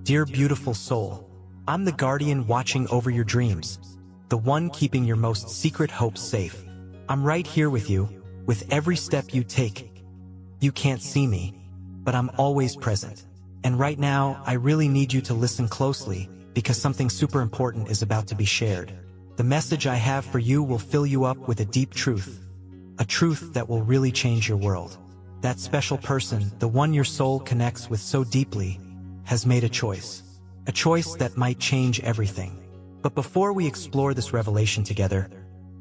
Dear beautiful soul, I'm the guardian watching over your dreams, the one keeping your most secret hopes safe. I'm right here with you, with every step you take. You can't see me, but I'm always present. And right now, I really need you to listen closely, because something super important is about to be shared. The message I have for you will fill you up with a deep truth. A truth that will really change your world. That special person, the one your soul connects with so deeply, has made a choice. A choice that might change everything. But before we explore this revelation together,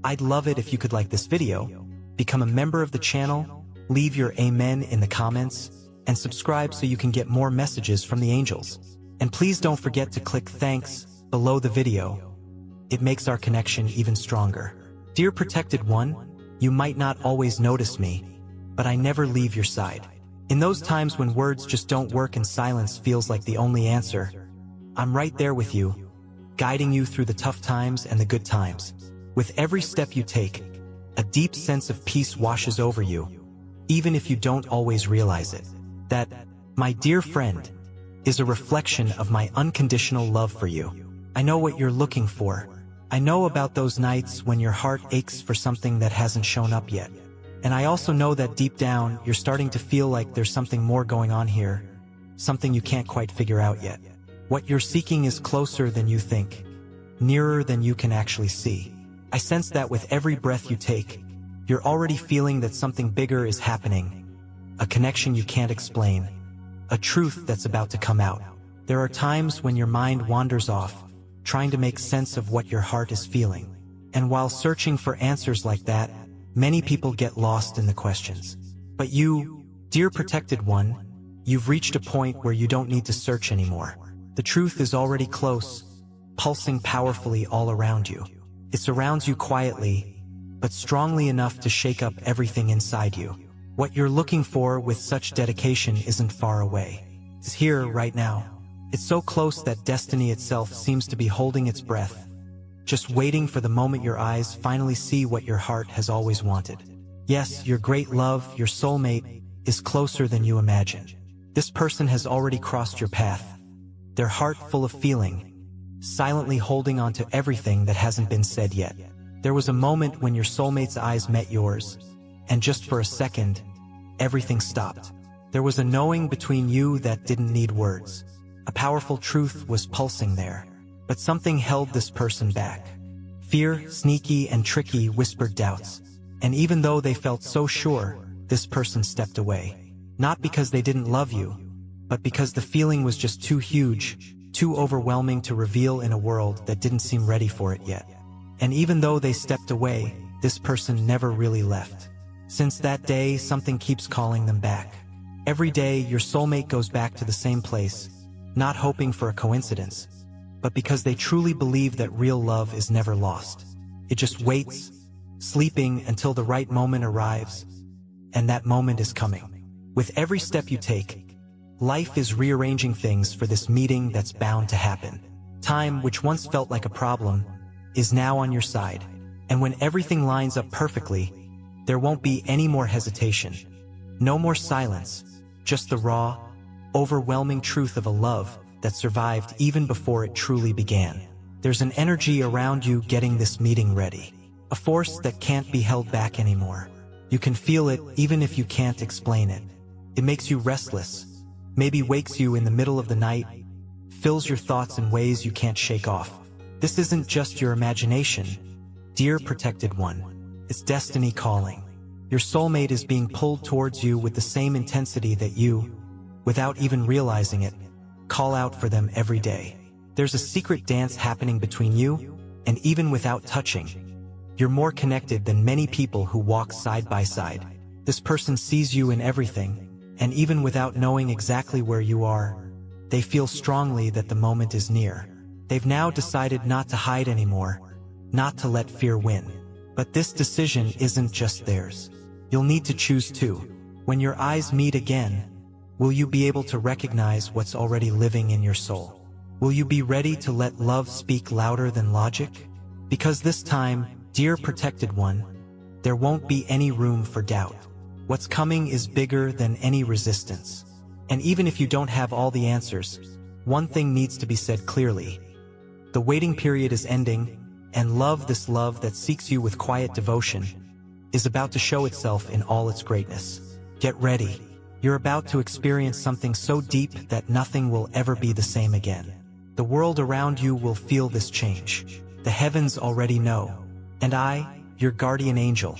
I'd love it if you could like this video, become a member of the channel, leave your amen in the comments, and subscribe so you can get more messages from the angels. And please don't forget to click thanks below the video. It makes our connection even stronger. Dear protected one, you might not always notice me, but I never leave your side. In those times when words just don't work and silence feels like the only answer, I'm right there with you, guiding you through the tough times and the good times. With every step you take, a deep sense of peace washes over you, even if you don't always realize it. That, my dear friend, is a reflection of my unconditional love for you. I know what you're looking for. I know about those nights when your heart aches for something that hasn't shown up yet. And I also know that deep down, you're starting to feel like there's something more going on here, something you can't quite figure out yet. What you're seeking is closer than you think, nearer than you can actually see. I sense that with every breath you take, you're already feeling that something bigger is happening, a connection you can't explain, a truth that's about to come out. There are times when your mind wanders off, trying to make sense of what your heart is feeling. And while searching for answers like that, many people get lost in the questions. But you, dear protected one, you've reached a point where you don't need to search anymore. The truth is already close, pulsing powerfully all around you. It surrounds you quietly, but strongly enough to shake up everything inside you. What you're looking for with such dedication isn't far away. It's here right now. It's so close that destiny itself seems to be holding its breath, just waiting for the moment your eyes finally see what your heart has always wanted. Yes, your great love, your soulmate, is closer than you imagine. This person has already crossed your path, their heart full of feeling, silently holding on to everything that hasn't been said yet. There was a moment when your soulmate's eyes met yours, and just for a second, everything stopped. There was a knowing between you that didn't need words. A powerful truth was pulsing there, but something held this person back. Fear, sneaky and tricky, whispered doubts. And even though they felt so sure, this person stepped away. Not because they didn't love you, but because the feeling was just too huge, too overwhelming to reveal in a world that didn't seem ready for it yet. And even though they stepped away, this person never really left. Since that day, something keeps calling them back. Every day, your soulmate goes back to the same place, not hoping for a coincidence, but because they truly believe that real love is never lost. It just waits, sleeping until the right moment arrives, and that moment is coming. With every step you take, life is rearranging things for this meeting that's bound to happen. Time, which once felt like a problem, is now on your side. And when everything lines up perfectly, there won't be any more hesitation. No more silence, just the raw, overwhelming truth of a love that survived even before it truly began. There's an energy around you getting this meeting ready. A force that can't be held back anymore. You can feel it even if you can't explain it. It makes you restless, maybe wakes you in the middle of the night, fills your thoughts in ways you can't shake off. This isn't just your imagination, dear protected one. It's destiny calling. Your soulmate is being pulled towards you with the same intensity that you, without even realizing it, call out for them every day. There's a secret dance happening between you, and even without touching, you're more connected than many people who walk side by side. This person sees you in everything, and even without knowing exactly where you are, they feel strongly that the moment is near. They've now decided not to hide anymore, not to let fear win. But this decision isn't just theirs. You'll need to choose too. When your eyes meet again, will you be able to recognize what's already living in your soul? Will you be ready to let love speak louder than logic? Because this time, dear protected one, there won't be any room for doubt. What's coming is bigger than any resistance. And even if you don't have all the answers, one thing needs to be said clearly. The waiting period is ending, and love, this love that seeks you with quiet devotion, is about to show itself in all its greatness. Get ready. You're about to experience something so deep that nothing will ever be the same again. The world around you will feel this change. The heavens already know. And I, your guardian angel,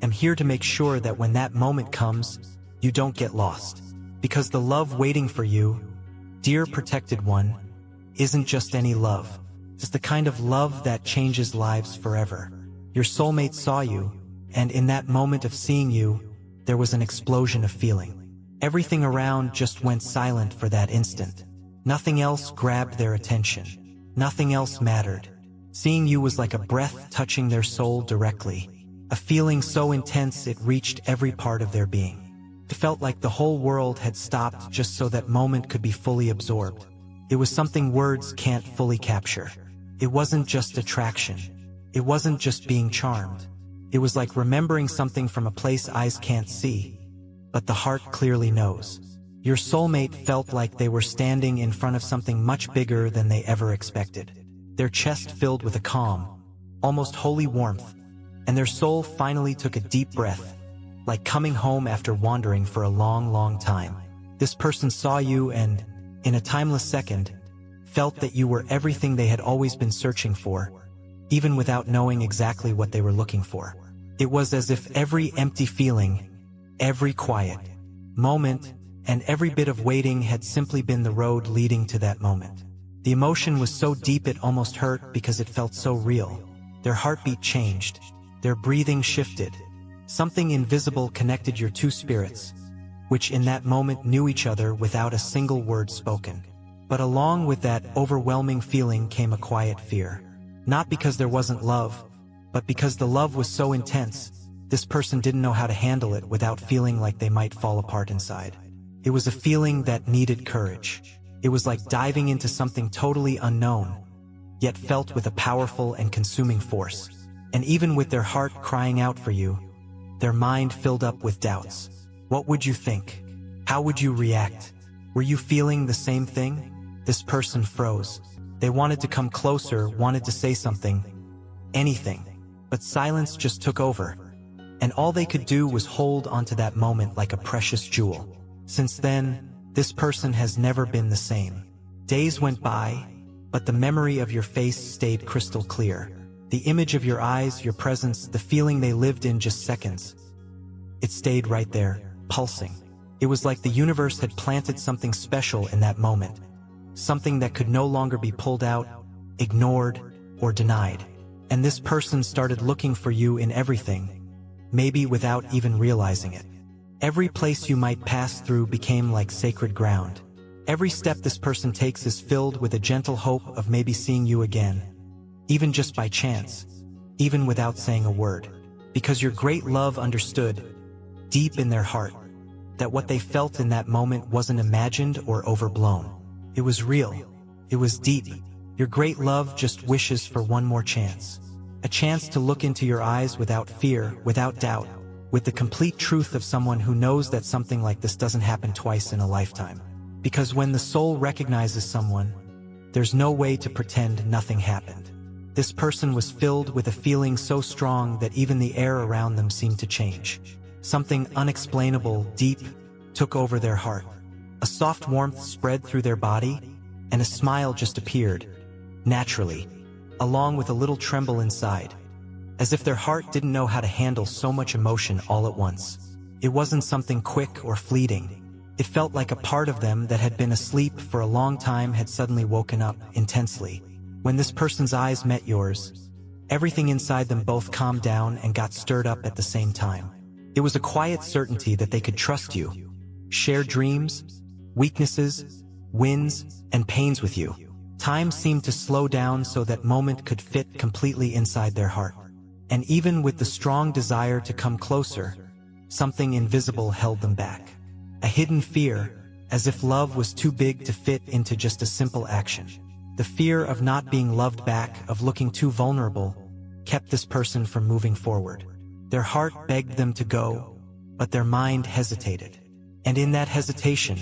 am here to make sure that when that moment comes, you don't get lost. Because the love waiting for you, dear protected one, isn't just any love. It's the kind of love that changes lives forever. Your soulmate saw you, and in that moment of seeing you, there was an explosion of feeling. Everything around just went silent for that instant. Nothing else grabbed their attention. Nothing else mattered. Seeing you was like a breath touching their soul directly. A feeling so intense it reached every part of their being. It felt like the whole world had stopped just so that moment could be fully absorbed. It was something words can't fully capture. It wasn't just attraction. It wasn't just being charmed. It was like remembering something from a place eyes can't see, but the heart clearly knows. Your soulmate felt like they were standing in front of something much bigger than they ever expected. Their chest filled with a calm, almost holy warmth, and their soul finally took a deep breath, like coming home after wandering for a long, long time. This person saw you and, in a timeless second, felt that you were everything they had always been searching for, even without knowing exactly what they were looking for. It was as if every empty feeling, every quiet moment, and every bit of waiting had simply been the road leading to that moment. The emotion was so deep it almost hurt because it felt so real. Their heartbeat changed. Their breathing shifted. Something invisible connected your two spirits, which in that moment knew each other without a single word spoken. But along with that overwhelming feeling came a quiet fear. Not because there wasn't love, but because the love was so intense, this person didn't know how to handle it without feeling like they might fall apart inside. It was a feeling that needed courage. It was like diving into something totally unknown, yet felt with a powerful and consuming force. And even with their heart crying out for you, their mind filled up with doubts. What would you think? How would you react? Were you feeling the same thing? This person froze. They wanted to come closer, wanted to say something, anything, but silence just took over. And all they could do was hold onto that moment like a precious jewel. Since then, this person has never been the same. Days went by, but the memory of your face stayed crystal clear. The image of your eyes, your presence, the feeling they lived in just seconds. It stayed right there, pulsing. It was like the universe had planted something special in that moment. Something that could no longer be pulled out, ignored, or denied. And this person started looking for you in everything, maybe without even realizing it. Every place you might pass through became like sacred ground. Every step this person takes is filled with a gentle hope of maybe seeing you again, even just by chance, even without saying a word. Because your great love understood, deep in their heart, that what they felt in that moment wasn't imagined or overblown. It was real. It was deep. Your great love just wishes for one more chance. A chance to look into your eyes without fear, without doubt, with the complete truth of someone who knows that something like this doesn't happen twice in a lifetime. Because when the soul recognizes someone, there's no way to pretend nothing happened. This person was filled with a feeling so strong that even the air around them seemed to change. Something unexplainable, deep, took over their heart. A soft warmth spread through their body, and a smile just appeared, naturally, along with a little tremble inside, as if their heart didn't know how to handle so much emotion all at once. It wasn't something quick or fleeting. It felt like a part of them that had been asleep for a long time had suddenly woken up intensely. When this person's eyes met yours, everything inside them both calmed down and got stirred up at the same time. It was a quiet certainty that they could trust you, share dreams, weaknesses, wins, and pains with you. Time seemed to slow down so that moment could fit completely inside their heart. And even with the strong desire to come closer, something invisible held them back. A hidden fear, as if love was too big to fit into just a simple action. The fear of not being loved back, of looking too vulnerable, kept this person from moving forward. Their heart begged them to go, but their mind hesitated. And in that hesitation,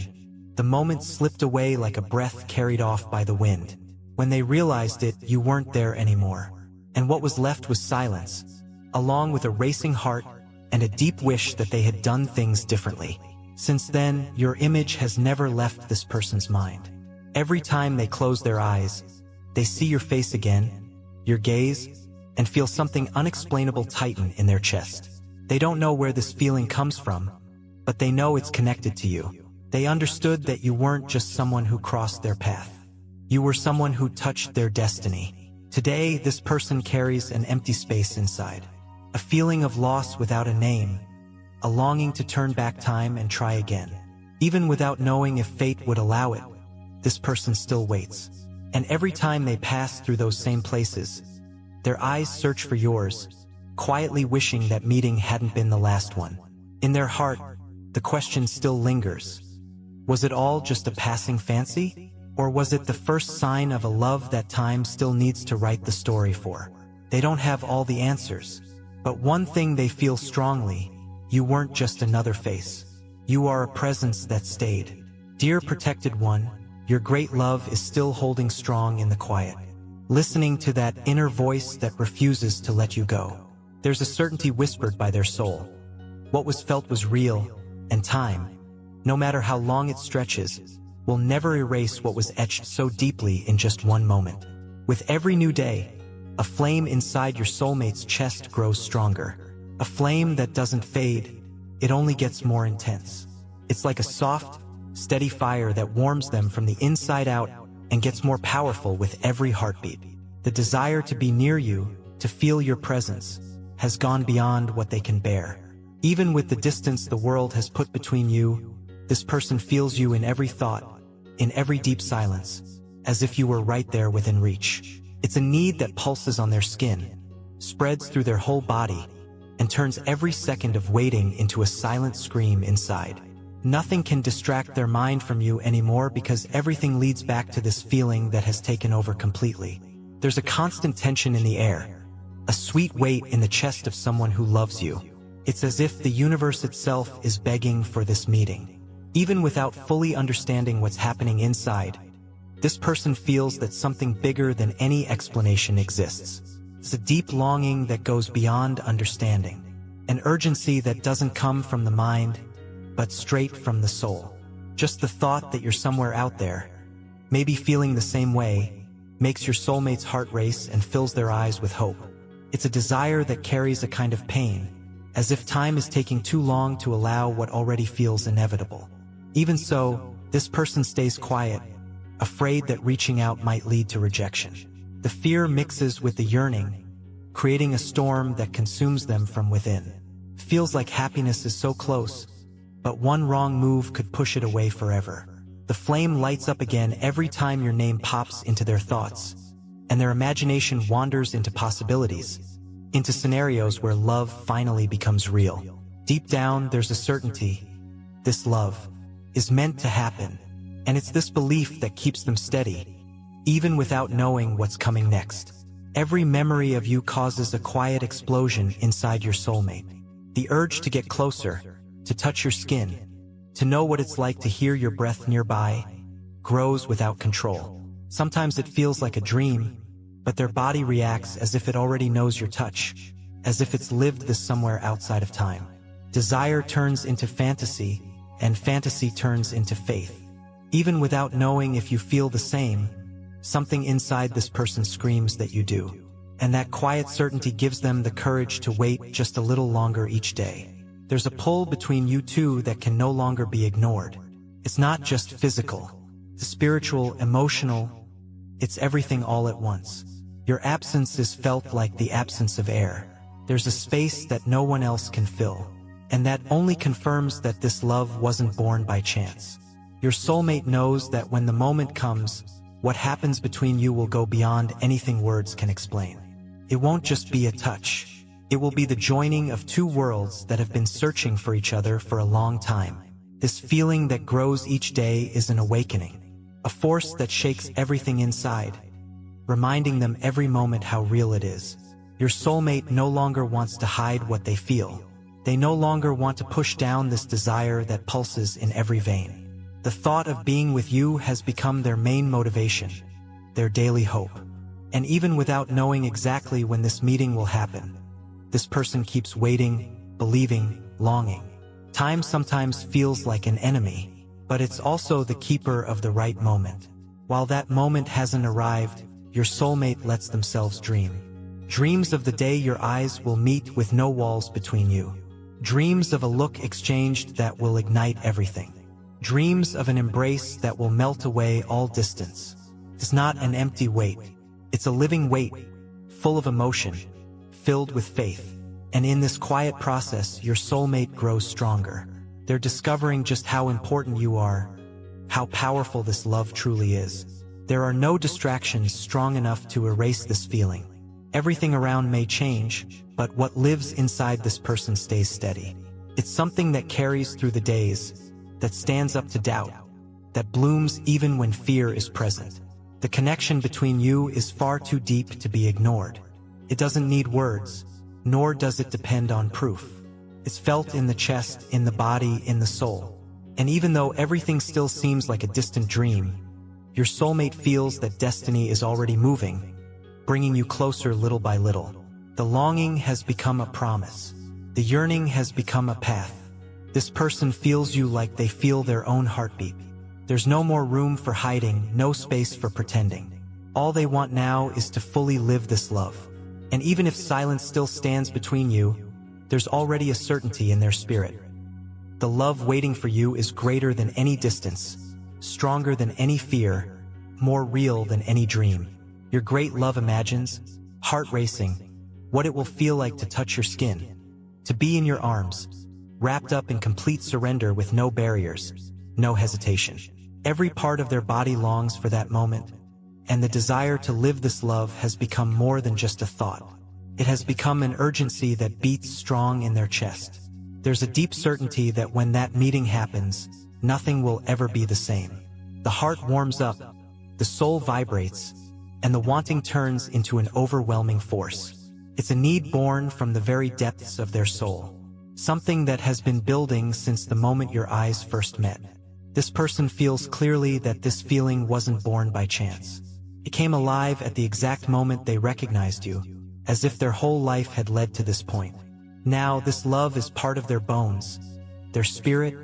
The moment slipped away like a breath carried off by the wind. When they realized it, you weren't there anymore. And what was left was silence, along with a racing heart and a deep wish that they had done things differently. Since then, your image has never left this person's mind. Every time they close their eyes, they see your face again, your gaze, and feel something unexplainable tighten in their chest. They don't know where this feeling comes from, but they know it's connected to you. They understood that you weren't just someone who crossed their path. You were someone who touched their destiny. Today, this person carries an empty space inside. A feeling of loss without a name. A longing to turn back time and try again. Even without knowing if fate would allow it, this person still waits. And every time they pass through those same places, their eyes search for yours, quietly wishing that meeting hadn't been the last one. In their heart, the question still lingers. Was it all just a passing fancy? Or was it the first sign of a love that time still needs to write the story for? They don't have all the answers, but one thing they feel strongly: you weren't just another face. You are a presence that stayed. Dear protected one, your great love is still holding strong in the quiet, listening to that inner voice that refuses to let you go. There's a certainty whispered by their soul. What was felt was real, and time, no matter how long it stretches, will never erase what was etched so deeply in just one moment. With every new day, a flame inside your soulmate's chest grows stronger. A flame that doesn't fade, it only gets more intense. It's like a soft, steady fire that warms them from the inside out and gets more powerful with every heartbeat. The desire to be near you, to feel your presence, has gone beyond what they can bear. Even with the distance the world has put between you, this person feels you in every thought, in every deep silence, as if you were right there within reach. It's a need that pulses on their skin, spreads through their whole body, and turns every second of waiting into a silent scream inside. Nothing can distract their mind from you anymore because everything leads back to this feeling that has taken over completely. There's a constant tension in the air, a sweet weight in the chest of someone who loves you. It's as if the universe itself is begging for this meeting. Even without fully understanding what's happening inside, this person feels that something bigger than any explanation exists. It's a deep longing that goes beyond understanding, an urgency that doesn't come from the mind, but straight from the soul. Just the thought that you're somewhere out there, maybe feeling the same way, makes your soulmate's heart race and fills their eyes with hope. It's a desire that carries a kind of pain, as if time is taking too long to allow what already feels inevitable. Even so, this person stays quiet, afraid that reaching out might lead to rejection. The fear mixes with the yearning, creating a storm that consumes them from within. Feels like happiness is so close, but one wrong move could push it away forever. The flame lights up again every time your name pops into their thoughts, and their imagination wanders into possibilities, into scenarios where love finally becomes real. Deep down, there's a certainty. This love is meant to happen, and it's this belief that keeps them steady, even without knowing what's coming next. Every memory of you causes a quiet explosion inside your soulmate. The urge to get closer, to touch your skin, to know what it's like to hear your breath nearby, grows without control. Sometimes it feels like a dream, but their body reacts as if it already knows your touch, as if it's lived this somewhere outside of time. Desire turns into fantasy, and fantasy turns into faith. Even without knowing if you feel the same, something inside this person screams that you do. And that quiet certainty gives them the courage to wait just a little longer each day. There's a pull between you two that can no longer be ignored. It's not just physical, it's spiritual, emotional, it's everything all at once. Your absence is felt like the absence of air. There's a space that no one else can fill. And that only confirms that this love wasn't born by chance. Your soulmate knows that when the moment comes, what happens between you will go beyond anything words can explain. It won't just be a touch. It will be the joining of two worlds that have been searching for each other for a long time. This feeling that grows each day is an awakening, a force that shakes everything inside, reminding them every moment how real it is. Your soulmate no longer wants to hide what they feel. They no longer want to push down this desire that pulses in every vein. The thought of being with you has become their main motivation, their daily hope. And even without knowing exactly when this meeting will happen, this person keeps waiting, believing, longing. Time sometimes feels like an enemy, but it's also the keeper of the right moment. While that moment hasn't arrived, your soulmate lets themselves dream. Dreams of the day your eyes will meet with no walls between you. Dreams of a look exchanged that will ignite everything. Dreams of an embrace that will melt away all distance. It's not an empty wait. It's a living wait, full of emotion, filled with faith. And in this quiet process, your soulmate grows stronger. They're discovering just how important you are, how powerful this love truly is. There are no distractions strong enough to erase this feeling. Everything around may change, but what lives inside this person stays steady. It's something that carries through the days, that stands up to doubt, that blooms even when fear is present. The connection between you is far too deep to be ignored. It doesn't need words, nor does it depend on proof. It's felt in the chest, in the body, in the soul. And even though everything still seems like a distant dream, your soulmate feels that destiny is already moving, bringing you closer little by little. The longing has become a promise. The yearning has become a path. This person feels you like they feel their own heartbeat. There's no more room for hiding, no space for pretending. All they want now is to fully live this love. And even if silence still stands between you, there's already a certainty in their spirit. The love waiting for you is greater than any distance, stronger than any fear, more real than any dream. Your great love imagines, heart racing, what it will feel like to touch your skin, to be in your arms, wrapped up in complete surrender with no barriers, no hesitation. Every part of their body longs for that moment, and the desire to live this love has become more than just a thought. It has become an urgency that beats strong in their chest. There's a deep certainty that when that meeting happens, nothing will ever be the same. The heart warms up, the soul vibrates, and the wanting turns into an overwhelming force. It's a need born from the very depths of their soul. Something that has been building since the moment your eyes first met. This person feels clearly that this feeling wasn't born by chance. It came alive at the exact moment they recognized you, as if their whole life had led to this point. Now this love is part of their bones, their spirit,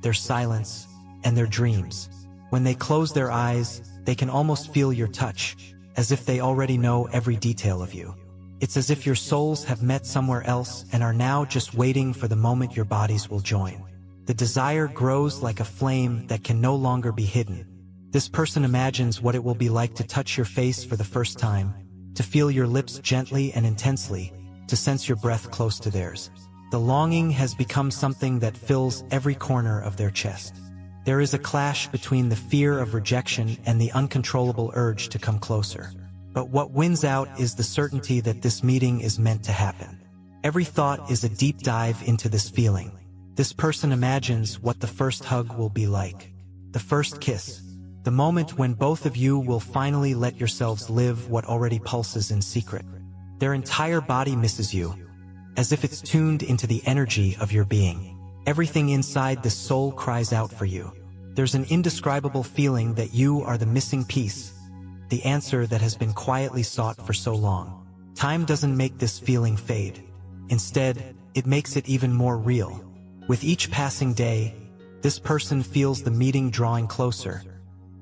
their silence, and their dreams. When they close their eyes, they can almost feel your touch, as if they already know every detail of you. It's as if your souls have met somewhere else and are now just waiting for the moment your bodies will join. The desire grows like a flame that can no longer be hidden. This person imagines what it will be like to touch your face for the first time, to feel your lips gently and intensely, to sense your breath close to theirs. The longing has become something that fills every corner of their chest. There is a clash between the fear of rejection and the uncontrollable urge to come closer. But what wins out is the certainty that this meeting is meant to happen. Every thought is a deep dive into this feeling. This person imagines what the first hug will be like, the first kiss, the moment when both of you will finally let yourselves live what already pulses in secret. Their entire body misses you, as if it's tuned into the energy of your being. Everything inside the soul cries out for you. There's an indescribable feeling that you are the missing piece, the answer that has been quietly sought for so long. Time doesn't make this feeling fade. Instead, it makes it even more real. With each passing day, this person feels the meeting drawing closer,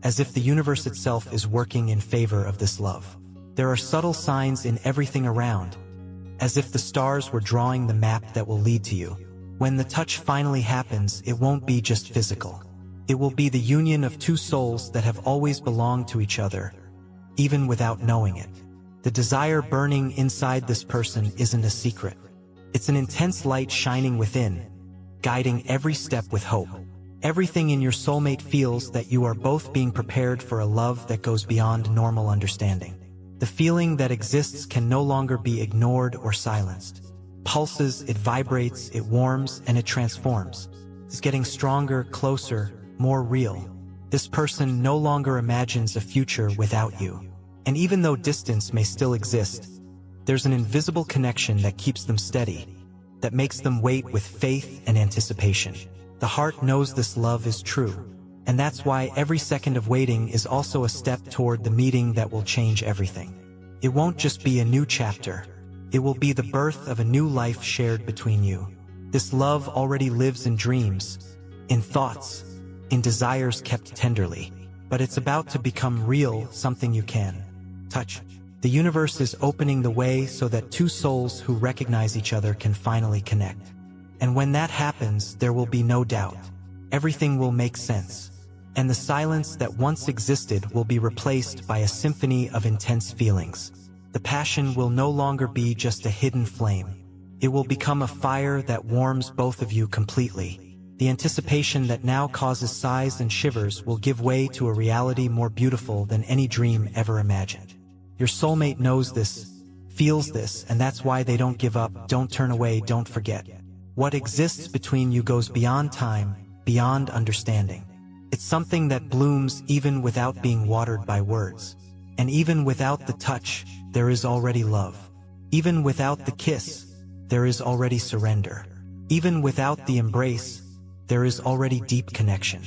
as if the universe itself is working in favor of this love. There are subtle signs in everything around, as if the stars were drawing the map that will lead to you. When the touch finally happens, it won't be just physical. It will be the union of two souls that have always belonged to each other, even without knowing it. The desire burning inside this person isn't a secret. It's an intense light shining within, guiding every step with hope. Everything in your soulmate feels that you are both being prepared for a love that goes beyond normal understanding. The feeling that exists can no longer be ignored or silenced. Pulses, it vibrates, it warms, and it transforms. It's getting stronger, closer, more real. This person no longer imagines a future without you. And even though distance may still exist, there's an invisible connection that keeps them steady, that makes them wait with faith and anticipation. The heart knows this love is true. And that's why every second of waiting is also a step toward the meeting that will change everything. It won't just be a new chapter. It will be the birth of a new life shared between you. This love already lives in dreams, in thoughts, in desires kept tenderly. But it's about to become real, something you can touch. The universe is opening the way so that two souls who recognize each other can finally connect. And when that happens, there will be no doubt. Everything will make sense. And the silence that once existed will be replaced by a symphony of intense feelings. The passion will no longer be just a hidden flame. It will become a fire that warms both of you completely. The anticipation that now causes sighs and shivers will give way to a reality more beautiful than any dream ever imagined. Your soulmate knows this, feels this, and that's why they don't give up, don't turn away, don't forget. What exists between you goes beyond time, beyond understanding. It's something that blooms even without being watered by words. And even without the touch, there is already love. Even without the kiss, there is already surrender. Even without the embrace, there is already deep connection.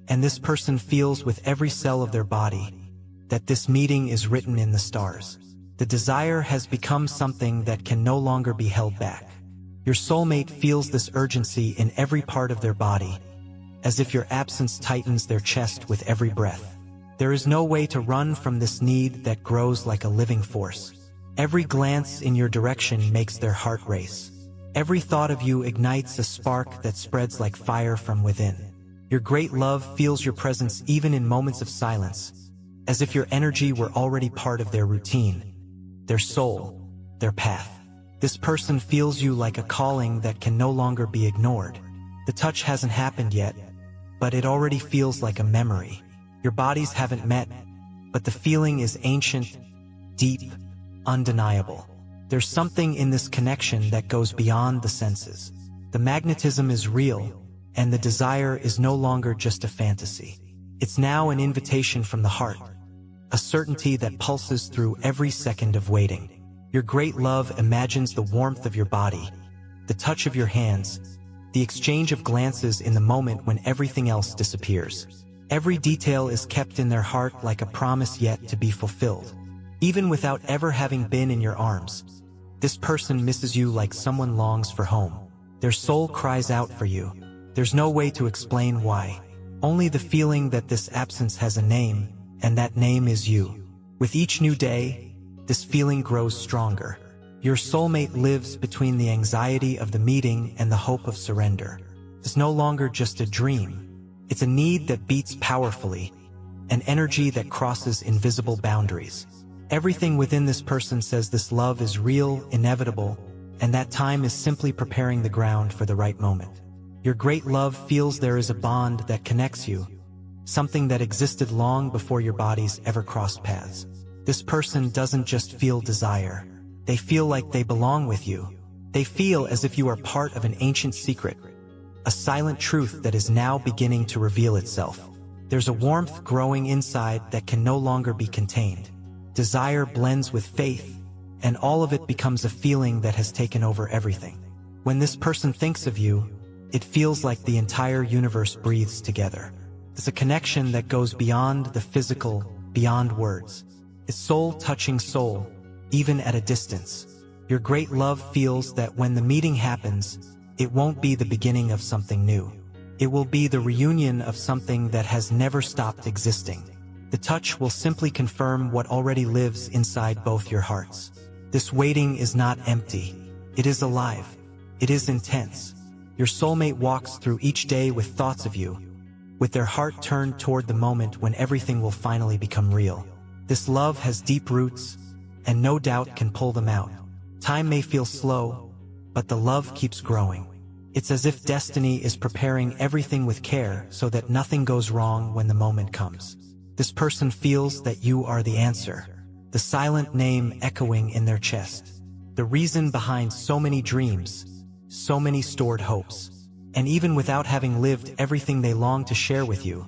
And this person feels with every cell of their body that this meeting is written in the stars. The desire has become something that can no longer be held back. Your soulmate feels this urgency in every part of their body, as if your absence tightens their chest with every breath. There is no way to run from this need that grows like a living force. Every glance in your direction makes their heart race. Every thought of you ignites a spark that spreads like fire from within. Your great love feels your presence even in moments of silence, as if your energy were already part of their routine, their soul, their path. This person feels you like a calling that can no longer be ignored. The touch hasn't happened yet, but it already feels like a memory. Your bodies haven't met, but the feeling is ancient, deep, undeniable. There's something in this connection that goes beyond the senses. The magnetism is real, and the desire is no longer just a fantasy. It's now an invitation from the heart, a certainty that pulses through every second of waiting. Your great love imagines the warmth of your body, the touch of your hands, the exchange of glances in the moment when everything else disappears. Every detail is kept in their heart like a promise yet to be fulfilled. Even without ever having been in your arms, this person misses you like someone longs for home. Their soul cries out for you. There's no way to explain why. Only the feeling that this absence has a name, and that name is you. With each new day, this feeling grows stronger. Your soulmate lives between the anxiety of the meeting and the hope of surrender. It's no longer just a dream. It's a need that beats powerfully, an energy that crosses invisible boundaries. Everything within this person says this love is real, inevitable, and that time is simply preparing the ground for the right moment. Your great love feels there is a bond that connects you, something that existed long before your bodies ever crossed paths. This person doesn't just feel desire. They feel like they belong with you. They feel as if you are part of an ancient secret, a silent truth that is now beginning to reveal itself. There's a warmth growing inside that can no longer be contained. Desire blends with faith, and all of it becomes a feeling that has taken over everything. When this person thinks of you, it feels like the entire universe breathes together. It's a connection that goes beyond the physical, beyond words. It's soul touching soul, even at a distance. Your great love feels that when the meeting happens, it won't be the beginning of something new. It will be the reunion of something that has never stopped existing. The touch will simply confirm what already lives inside both your hearts. This waiting is not empty. It is alive. It is intense. Your soulmate walks through each day with thoughts of you, with their heart turned toward the moment when everything will finally become real. This love has deep roots, and no doubt can pull them out. Time may feel slow, but the love keeps growing. It's as if destiny is preparing everything with care so that nothing goes wrong when the moment comes. This person feels that you are the answer, the silent name echoing in their chest, the reason behind so many dreams, so many stored hopes. And even without having lived everything they long to share with you,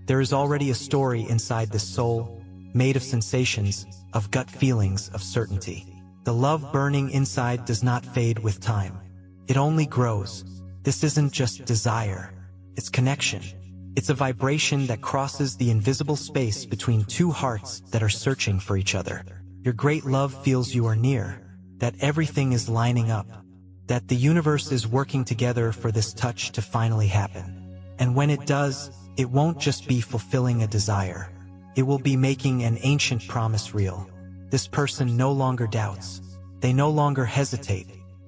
there is already a story inside this soul, made of sensations, of gut feelings, of certainty. The love burning inside does not fade with time. It only grows. This isn't just desire. It's connection. It's a vibration that crosses the invisible space between two hearts that are searching for each other. Your great love feels you are near, that everything is lining up, that the universe is working together for this touch to finally happen. And when it does, it won't just be fulfilling a desire. It will be making an ancient promise real. This person no longer doubts. They no longer hesitate.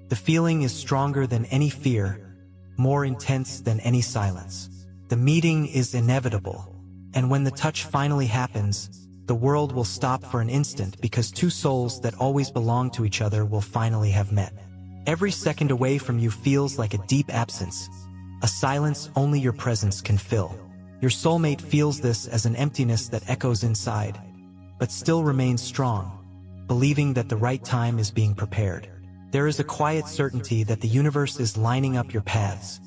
The feeling is stronger than any fear, more intense than any silence. The meeting is inevitable, and when the touch finally happens, the world will stop for an instant because two souls that always belong to each other will finally have met. Every second away from you feels like a deep absence, a silence only your presence can fill. Your soulmate feels this as an emptiness that echoes inside, but still remains strong, believing that the right time is being prepared. There is a quiet certainty that the universe is lining up your paths,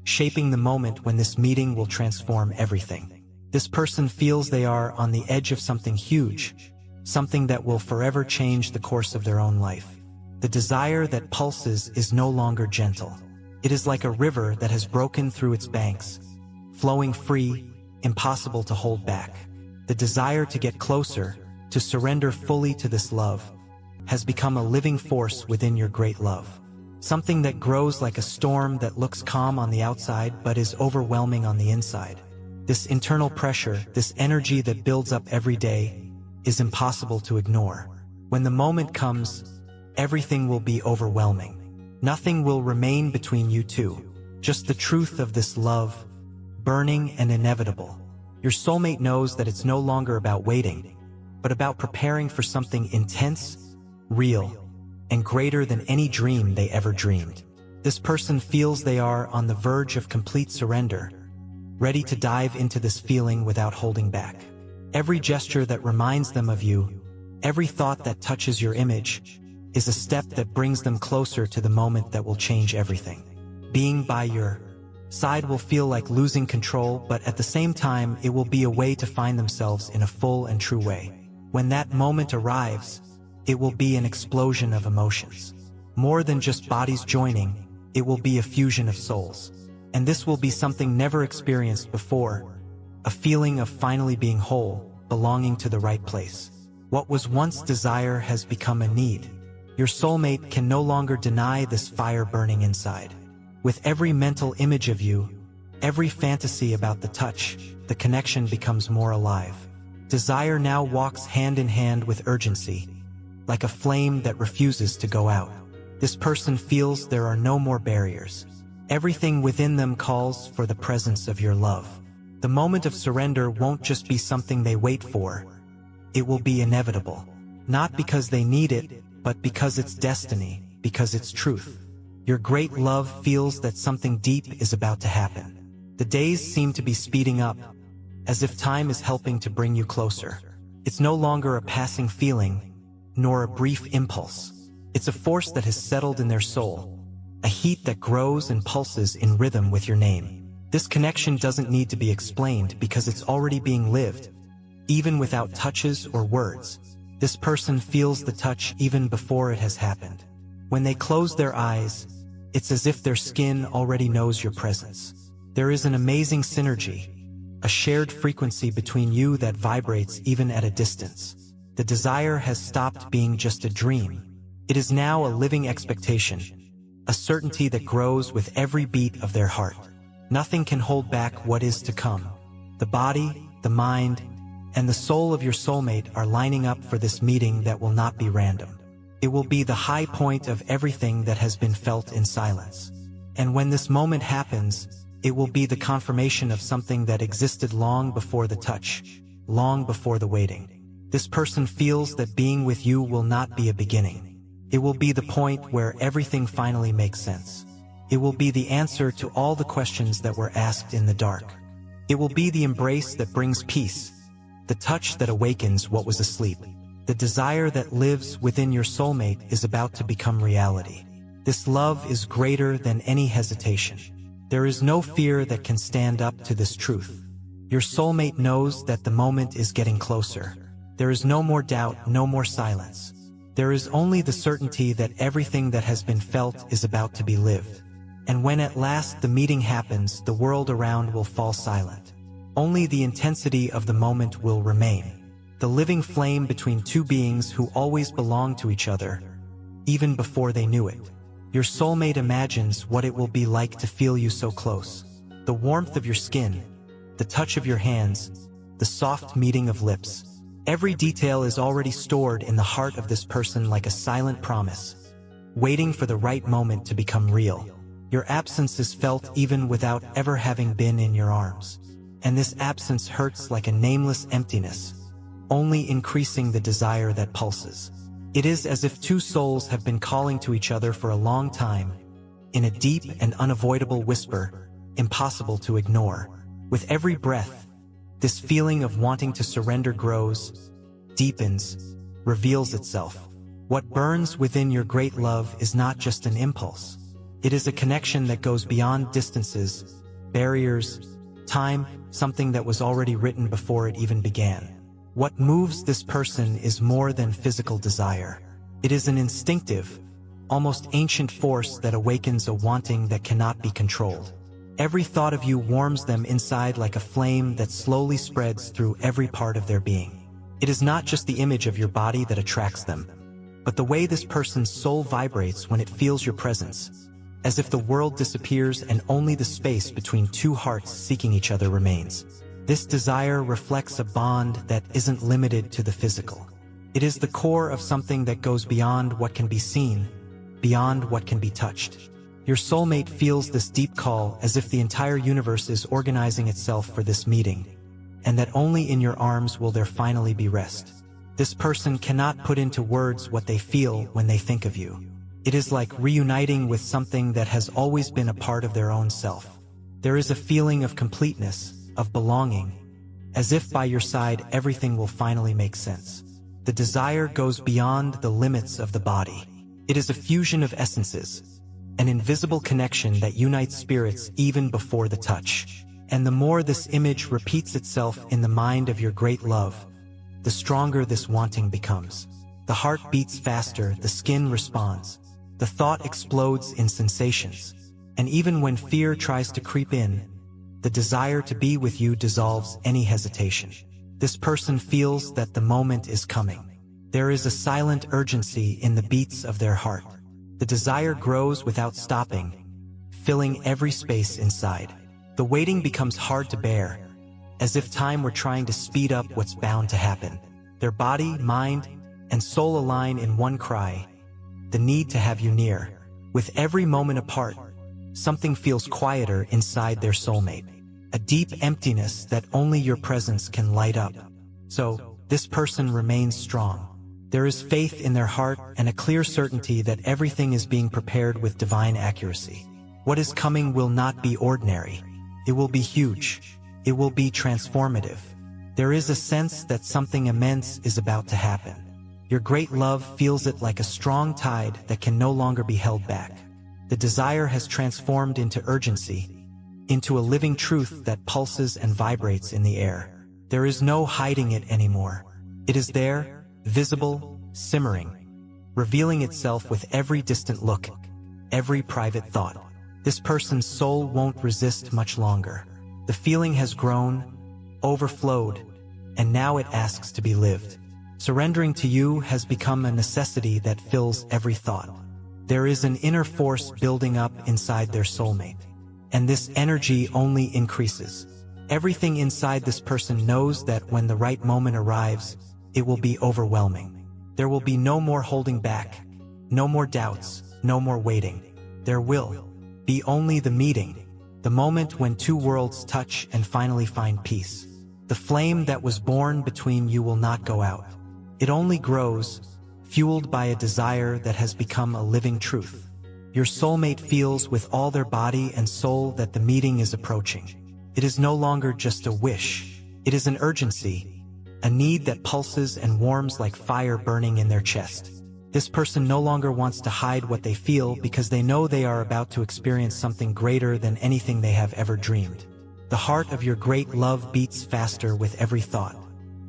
shaping the moment when this meeting will transform everything. This person feels they are on the edge of something huge, something that will forever change the course of their own life. The desire that pulses is no longer gentle. It is like a river that has broken through its banks, flowing free, impossible to hold back. The desire to get closer, to surrender fully to this love, has become a living force within your great love. Something that grows like a storm that looks calm on the outside but is overwhelming on the inside. This internal pressure, this energy that builds up every day, is impossible to ignore. When the moment comes, everything will be overwhelming. Nothing will remain between you two, just the truth of this love, burning and inevitable. Your soulmate knows that it's no longer about waiting, but about preparing for something intense, real, and greater than any dream they ever dreamed. This person feels they are on the verge of complete surrender, ready to dive into this feeling without holding back. Every gesture that reminds them of you, every thought that touches your image, is a step that brings them closer to the moment that will change everything. Being by your side will feel like losing control, but at the same time it will be a way to find themselves in a full and true way. When that moment arrives, it will be an explosion of emotions. More than just bodies joining, it will be a fusion of souls. And this will be something never experienced before, a feeling of finally being whole, belonging to the right place. What was once desire has become a need. Your soulmate can no longer deny this fire burning inside. With every mental image of you, every fantasy about the touch, the connection becomes more alive. Desire now walks hand in hand with urgency, like a flame that refuses to go out. This person feels there are no more barriers. Everything within them calls for the presence of your love. The moment of surrender won't just be something they wait for. It will be inevitable. Not because they need it, but because it's destiny, because it's truth. Your great love feels that something deep is about to happen. The days seem to be speeding up, as if time is helping to bring you closer. It's no longer a passing feeling, nor a brief impulse. It's a force that has settled in their soul, a heat that grows and pulses in rhythm with your name. This connection doesn't need to be explained because it's already being lived, even without touches or words. This person feels the touch even before it has happened. When they close their eyes, it's as if their skin already knows your presence. There is an amazing synergy, a shared frequency between you that vibrates even at a distance. The desire has stopped being just a dream. It is now a living expectation, a certainty that grows with every beat of their heart. Nothing can hold back what is to come. The body, the mind, and the soul of your soulmate are lining up for this meeting that will not be random. It will be the high point of everything that has been felt in silence. And when this moment happens, it will be the confirmation of something that existed long before the touch, long before the waiting. This person feels that being with you will not be a beginning. It will be the point where everything finally makes sense. It will be the answer to all the questions that were asked in the dark. It will be the embrace that brings peace, the touch that awakens what was asleep. The desire that lives within your soulmate is about to become reality. This love is greater than any hesitation. There is no fear that can stand up to this truth. Your soulmate knows that the moment is getting closer. There is no more doubt, no more silence. There is only the certainty that everything that has been felt is about to be lived. And when at last the meeting happens, the world around will fall silent. Only the intensity of the moment will remain. The living flame between two beings who always belonged to each other, even before they knew it. Your soulmate imagines what it will be like to feel you so close. The warmth of your skin, the touch of your hands, the soft meeting of lips. Every detail is already stored in the heart of this person like a silent promise, waiting for the right moment to become real. Your absence is felt even without ever having been in your arms. And this absence hurts like a nameless emptiness, only increasing the desire that pulses. It is as if two souls have been calling to each other for a long time, in a deep and unavoidable whisper, impossible to ignore. With every breath, this feeling of wanting to surrender grows, deepens, reveals itself. What burns within your great love is not just an impulse. It is a connection that goes beyond distances, barriers, time, something that was already written before it even began. What moves this person is more than physical desire. It is an instinctive, almost ancient force that awakens a wanting that cannot be controlled. Every thought of you warms them inside like a flame that slowly spreads through every part of their being. It is not just the image of your body that attracts them, but the way this person's soul vibrates when it feels your presence, as if the world disappears and only the space between two hearts seeking each other remains. This desire reflects a bond that isn't limited to the physical. It is the core of something that goes beyond what can be seen, beyond what can be touched. Your soulmate feels this deep call as if the entire universe is organizing itself for this meeting, and that only in your arms will there finally be rest. This person cannot put into words what they feel when they think of you. It is like reuniting with something that has always been a part of their own self. There is a feeling of completeness, of belonging, as if by your side everything will finally make sense. The desire goes beyond the limits of the body. It is a fusion of essences, an invisible connection that unites spirits even before the touch. And the more this image repeats itself in the mind of your great love, the stronger this wanting becomes. The heart beats faster, the skin responds, the thought explodes in sensations, and even when fear tries to creep in, the desire to be with you dissolves any hesitation. This person feels that the moment is coming. There is a silent urgency in the beats of their heart. The desire grows without stopping, filling every space inside. The waiting becomes hard to bear, as if time were trying to speed up what's bound to happen. Their body, mind, and soul align in one cry, the need to have you near. With every moment apart, something feels quieter inside their soulmate. A deep emptiness that only your presence can light up. So, this person remains strong. There is faith in their heart and a clear certainty that everything is being prepared with divine accuracy. What is coming will not be ordinary. It will be huge. It will be transformative. There is a sense that something immense is about to happen. Your great love feels it like a strong tide that can no longer be held back. The desire has transformed into urgency, into a living truth that pulses and vibrates in the air. There is no hiding it anymore. It is there, visible, simmering, revealing itself with every distant look, every private thought. This person's soul won't resist much longer. The feeling has grown, overflowed, and now it asks to be lived. Surrendering to you has become a necessity that fills every thought. There is an inner force building up inside their soulmate, and this energy only increases. Everything inside this person knows that when the right moment arrives, it will be overwhelming. There will be no more holding back, no more doubts, no more waiting. There will be only the meeting, the moment when two worlds touch and finally find peace. The flame that was born between you will not go out. It only grows, fueled by a desire that has become a living truth. Your soulmate feels with all their body and soul that the meeting is approaching. It is no longer just a wish. It is an urgency, a need that pulses and warms like fire burning in their chest. This person no longer wants to hide what they feel because they know they are about to experience something greater than anything they have ever dreamed. The heart of your great love beats faster with every thought.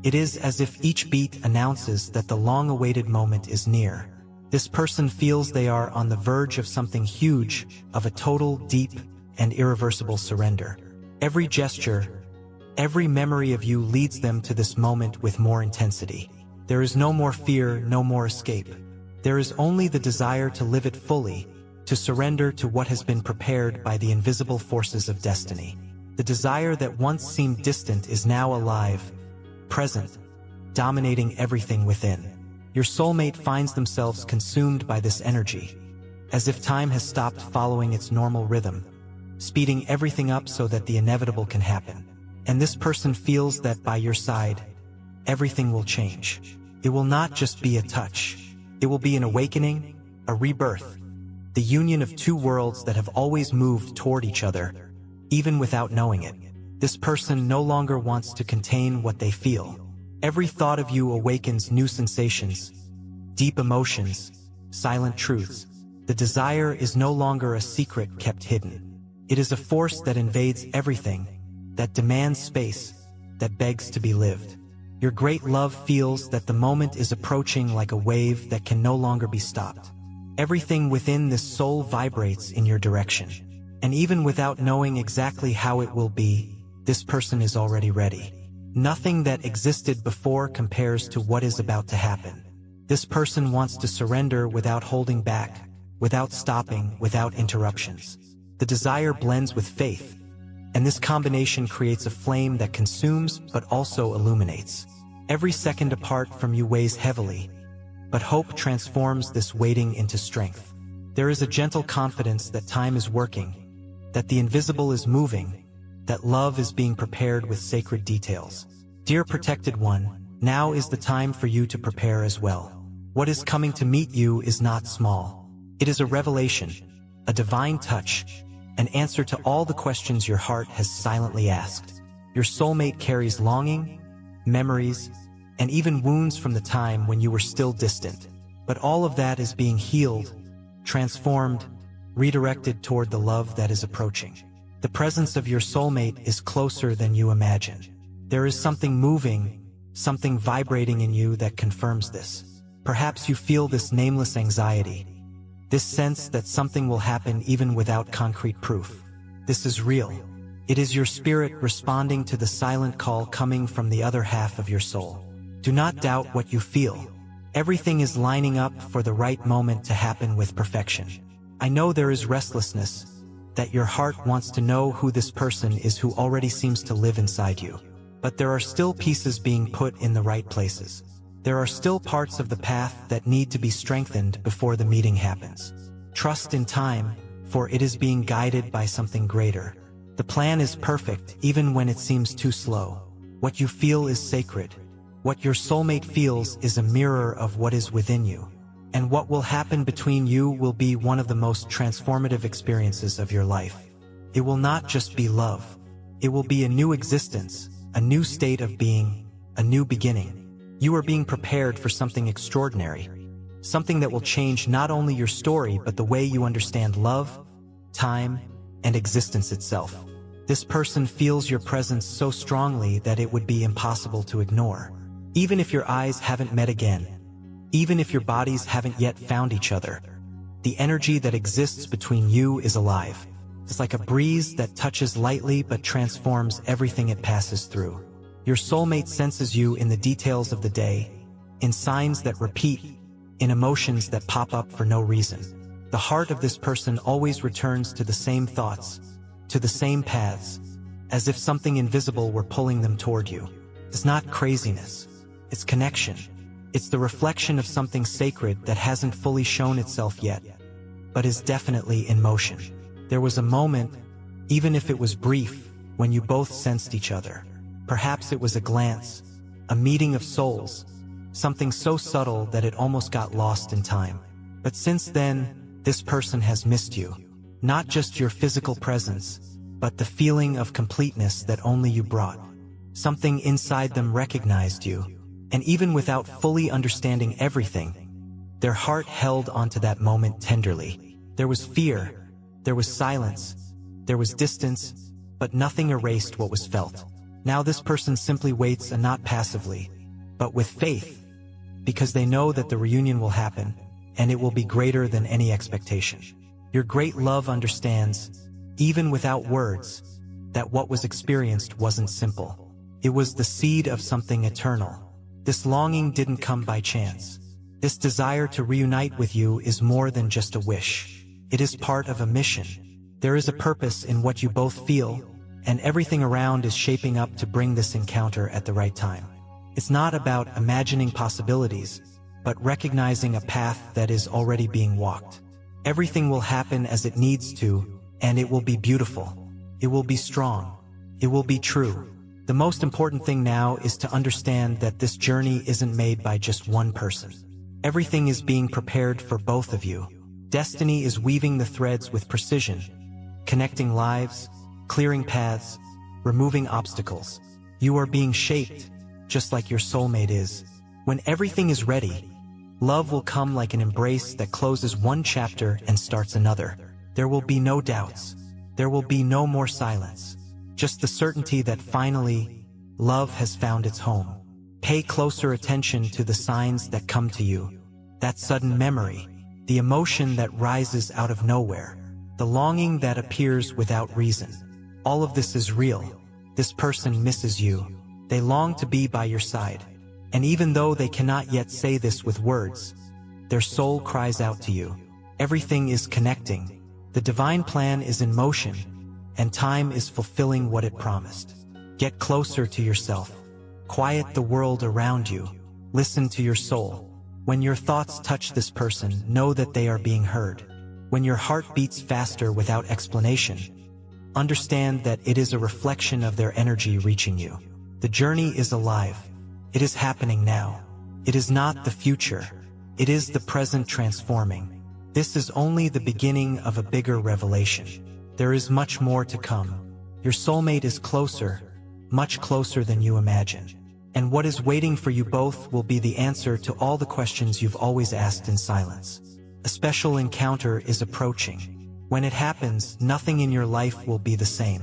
It is as if each beat announces that the long-awaited moment is near. This person feels they are on the verge of something huge, of a total, deep, and irreversible surrender. Every gesture, Every memory of you leads them to this moment with more intensity. There is no more fear, no more escape. There is only the desire to live it fully, to surrender to what has been prepared by the invisible forces of destiny. The desire that once seemed distant is now alive, present, dominating everything within. Your soulmate finds themselves consumed by this energy, as if time has stopped following its normal rhythm, speeding everything up so that the inevitable can happen. And this person feels that by your side, everything will change. It will not just be a touch. It will be an awakening, a rebirth, the union of two worlds that have always moved toward each other, even without knowing it. This person no longer wants to contain what they feel. Every thought of you awakens new sensations, deep emotions, silent truths. The desire is no longer a secret kept hidden. It is a force that invades everything, that demands space, that begs to be lived. Your great love feels that the moment is approaching like a wave that can no longer be stopped. Everything within this soul vibrates in your direction. And even without knowing exactly how it will be, this person is already ready. Nothing that existed before compares to what is about to happen. This person wants to surrender without holding back, without stopping, without interruptions. The desire blends with faith, and this combination creates a flame that consumes but also illuminates. Every second apart from you weighs heavily, but hope transforms this waiting into strength. There is a gentle confidence that time is working, that the invisible is moving, that love is being prepared with sacred details. Dear protected one, now is the time for you to prepare as well. What is coming to meet you is not small. It is a revelation, a divine touch, an answer to all the questions your heart has silently asked. Your soulmate carries longing, memories, and even wounds from the time when you were still distant. But all of that is being healed, transformed, redirected toward the love that is approaching. The presence of your soulmate is closer than you imagine. There is something moving, something vibrating in you that confirms this. Perhaps you feel this nameless anxiety, this sense that something will happen even without concrete proof. This is real. It is your spirit responding to the silent call coming from the other half of your soul. Do not doubt what you feel. Everything is lining up for the right moment to happen with perfection. I know there is restlessness, that your heart wants to know who this person is who already seems to live inside you. But there are still pieces being put in the right places. There are still parts of the path that need to be strengthened before the meeting happens. Trust in time, for it is being guided by something greater. The plan is perfect even when it seems too slow. What you feel is sacred. What your soulmate feels is a mirror of what is within you. And what will happen between you will be one of the most transformative experiences of your life. It will not just be love. It will be a new existence, a new state of being, a new beginning. You are being prepared for something extraordinary, something that will change not only your story but the way you understand love, time, and existence itself. This person feels your presence so strongly that it would be impossible to ignore. Even if your eyes haven't met again, even if your bodies haven't yet found each other, the energy that exists between you is alive. It's like a breeze that touches lightly but transforms everything it passes through. Your soulmate senses you in the details of the day, in signs that repeat, in emotions that pop up for no reason. The heart of this person always returns to the same thoughts, to the same paths, as if something invisible were pulling them toward you. It's not craziness. It's connection. It's the reflection of something sacred that hasn't fully shown itself yet, but is definitely in motion. There was a moment, even if it was brief, when you both sensed each other. Perhaps it was a glance, a meeting of souls, something so subtle that it almost got lost in time. But since then, this person has missed you. Not just your physical presence, but the feeling of completeness that only you brought. Something inside them recognized you, and even without fully understanding everything, their heart held onto that moment tenderly. There was fear, there was silence, there was distance, but nothing erased what was felt. Now this person simply waits, and not passively, but with faith, because they know that the reunion will happen, and it will be greater than any expectation. Your great love understands, even without words, that what was experienced wasn't simple. It was the seed of something eternal. This longing didn't come by chance. This desire to reunite with you is more than just a wish. It is part of a mission. There is a purpose in what you both feel, and everything around is shaping up to bring this encounter at the right time. It's not about imagining possibilities, but recognizing a path that is already being walked. Everything will happen as it needs to, and it will be beautiful. It will be strong. It will be true. The most important thing now is to understand that this journey isn't made by just one person. Everything is being prepared for both of you. Destiny is weaving the threads with precision, connecting lives, clearing paths, removing obstacles. You are being shaped, just like your soulmate is. When everything is ready, love will come like an embrace that closes one chapter and starts another. There will be no doubts. There will be no more silence. Just the certainty that finally, love has found its home. Pay closer attention to the signs that come to you. That sudden memory, the emotion that rises out of nowhere, the longing that appears without reason. All of this is real. This person misses you. They long to be by your side. And even though they cannot yet say this with words, their soul cries out to you. Everything is connecting. The divine plan is in motion, and time is fulfilling what it promised. Get closer to yourself. Quiet the world around you. Listen to your soul. When your thoughts touch this person, know that they are being heard. When your heart beats faster without explanation, understand that it is a reflection of their energy reaching you. The journey is alive. It is happening now. It is not the future. It is the present transforming. This is only the beginning of a bigger revelation. There is much more to come. Your soulmate is closer, much closer than you imagine. And what is waiting for you both will be the answer to all the questions you've always asked in silence. A special encounter is approaching. When it happens, nothing in your life will be the same.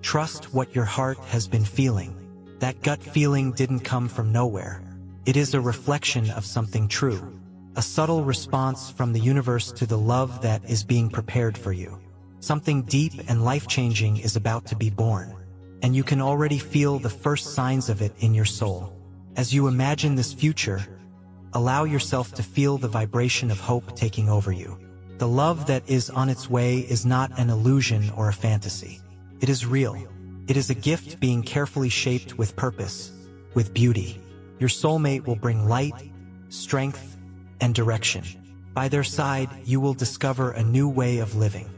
Trust what your heart has been feeling. That gut feeling didn't come from nowhere. It is a reflection of something true. A subtle response from the universe to the love that is being prepared for you. Something deep and life-changing is about to be born, and you can already feel the first signs of it in your soul. As you imagine this future, allow yourself to feel the vibration of hope taking over you. The love that is on its way is not an illusion or a fantasy. It is real. It is a gift being carefully shaped with purpose, with beauty. Your soulmate will bring light, strength, and direction. By their side, you will discover a new way of living.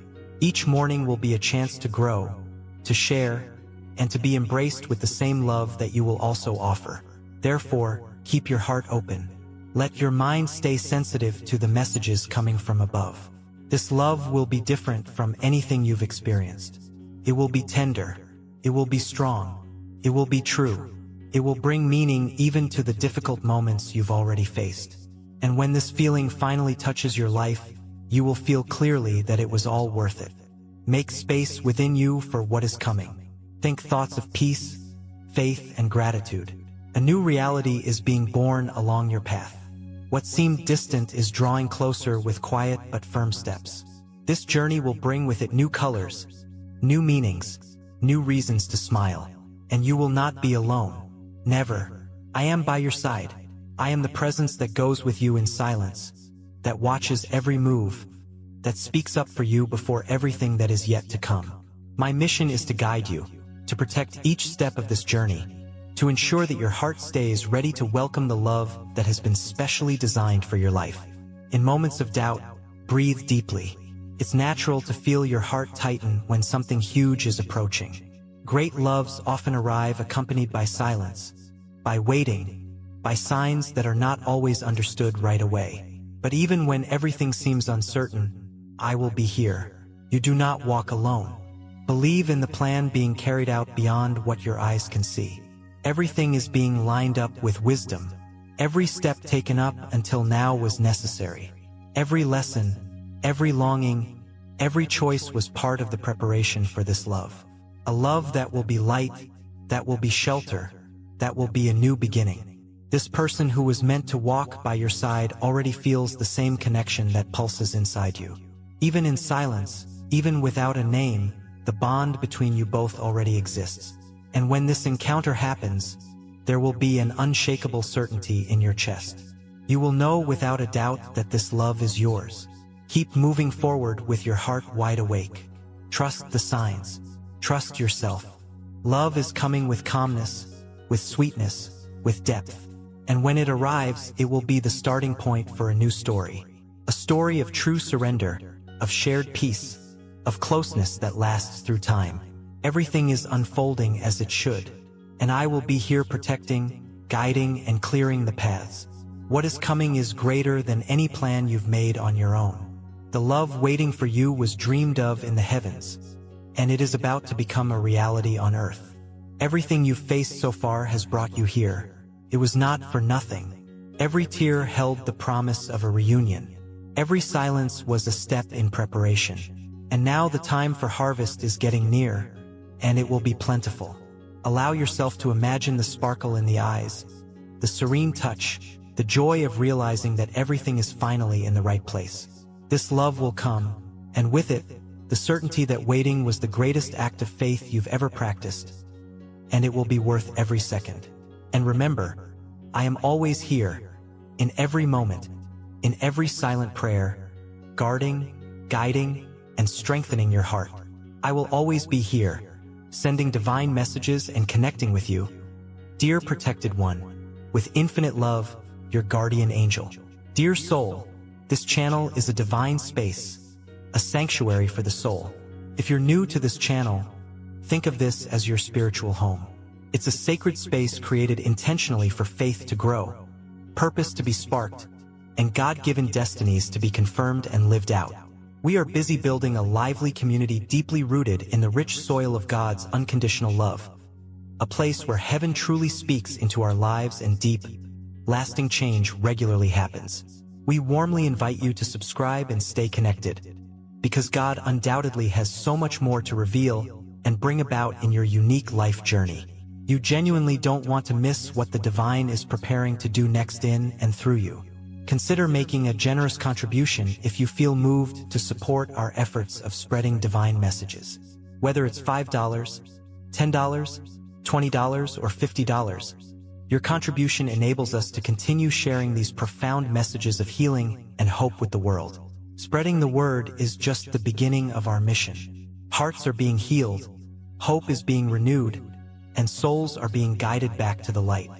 Each morning will be a chance to grow, to share, and to be embraced with the same love that you will also offer. Therefore, keep your heart open. Let your mind stay sensitive to the messages coming from above. This love will be different from anything you've experienced. It will be tender. It will be strong. It will be true. It will bring meaning even to the difficult moments you've already faced. And when this feeling finally touches your life, you will feel clearly that it was all worth it. Make space within you for what is coming. Think thoughts of peace, faith, and gratitude. A new reality is being born along your path. What seemed distant is drawing closer with quiet but firm steps. This journey will bring with it new colors, new meanings, new reasons to smile. And you will not be alone. Never. I am by your side. I am the presence that goes with you in silence, that watches every move, that speaks up for you before everything that is yet to come. My mission is to guide you, to protect each step of this journey, to ensure that your heart stays ready to welcome the love that has been specially designed for your life. In moments of doubt, breathe deeply. It's natural to feel your heart tighten when something huge is approaching. Great loves often arrive accompanied by silence, by waiting, by signs that are not always understood right away. But even when everything seems uncertain, I will be here. You do not walk alone. Believe in the plan being carried out beyond what your eyes can see. Everything is being lined up with wisdom. Every step taken up until now was necessary. Every lesson, every longing, every choice was part of the preparation for this love. A love that will be light, that will be shelter, that will be a new beginning. This person who was meant to walk by your side already feels the same connection that pulses inside you. Even in silence, even without a name, the bond between you both already exists. And when this encounter happens, there will be an unshakable certainty in your chest. You will know without a doubt that this love is yours. Keep moving forward with your heart wide awake. Trust the signs. Trust yourself. Love is coming with calmness, with sweetness, with depth. And when it arrives, it will be the starting point for a new story. A story of true surrender, of shared peace, of closeness that lasts through time. Everything is unfolding as it should, and I will be here protecting, guiding, and clearing the paths. What is coming is greater than any plan you've made on your own. The love waiting for you was dreamed of in the heavens, and it is about to become a reality on earth. Everything you've faced so far has brought you here. It was not for nothing. Every tear held the promise of a reunion. Every silence was a step in preparation. And now the time for harvest is getting near, and it will be plentiful. Allow yourself to imagine the sparkle in the eyes, the serene touch, the joy of realizing that everything is finally in the right place. This love will come, and with it, the certainty that waiting was the greatest act of faith you've ever practiced, and it will be worth every second. And remember, I am always here, in every moment, in every silent prayer, guarding, guiding, and strengthening your heart. I will always be here, sending divine messages and connecting with you. Dear protected one, with infinite love, your guardian angel. Dear soul, this channel is a divine space, a sanctuary for the soul. If you're new to this channel, think of this as your spiritual home. It's a sacred space created intentionally for faith to grow, purpose to be sparked, and God-given destinies to be confirmed and lived out. We are busy building a lively community deeply rooted in the rich soil of God's unconditional love, a place where heaven truly speaks into our lives and deep, lasting change regularly happens. We warmly invite you to subscribe and stay connected, because God undoubtedly has so much more to reveal and bring about in your unique life journey. You genuinely don't want to miss what the divine is preparing to do next in and through you. Consider making a generous contribution if you feel moved to support our efforts of spreading divine messages. Whether it's $5, $10, $20, or $50, your contribution enables us to continue sharing these profound messages of healing and hope with the world. Spreading the word is just the beginning of our mission. Hearts are being healed, hope is being renewed, and souls are being guided back to the light.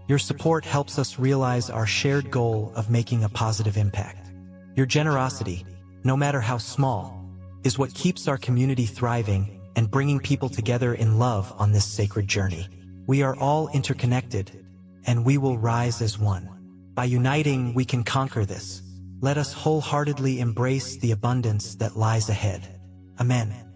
Your support helps us realize our shared goal of making a positive impact. Your generosity, no matter how small, is what keeps our community thriving and bringing people together in love on this sacred journey. We are all interconnected, and we will rise as one. By uniting, we can conquer this. Let us wholeheartedly embrace the abundance that lies ahead. Amen.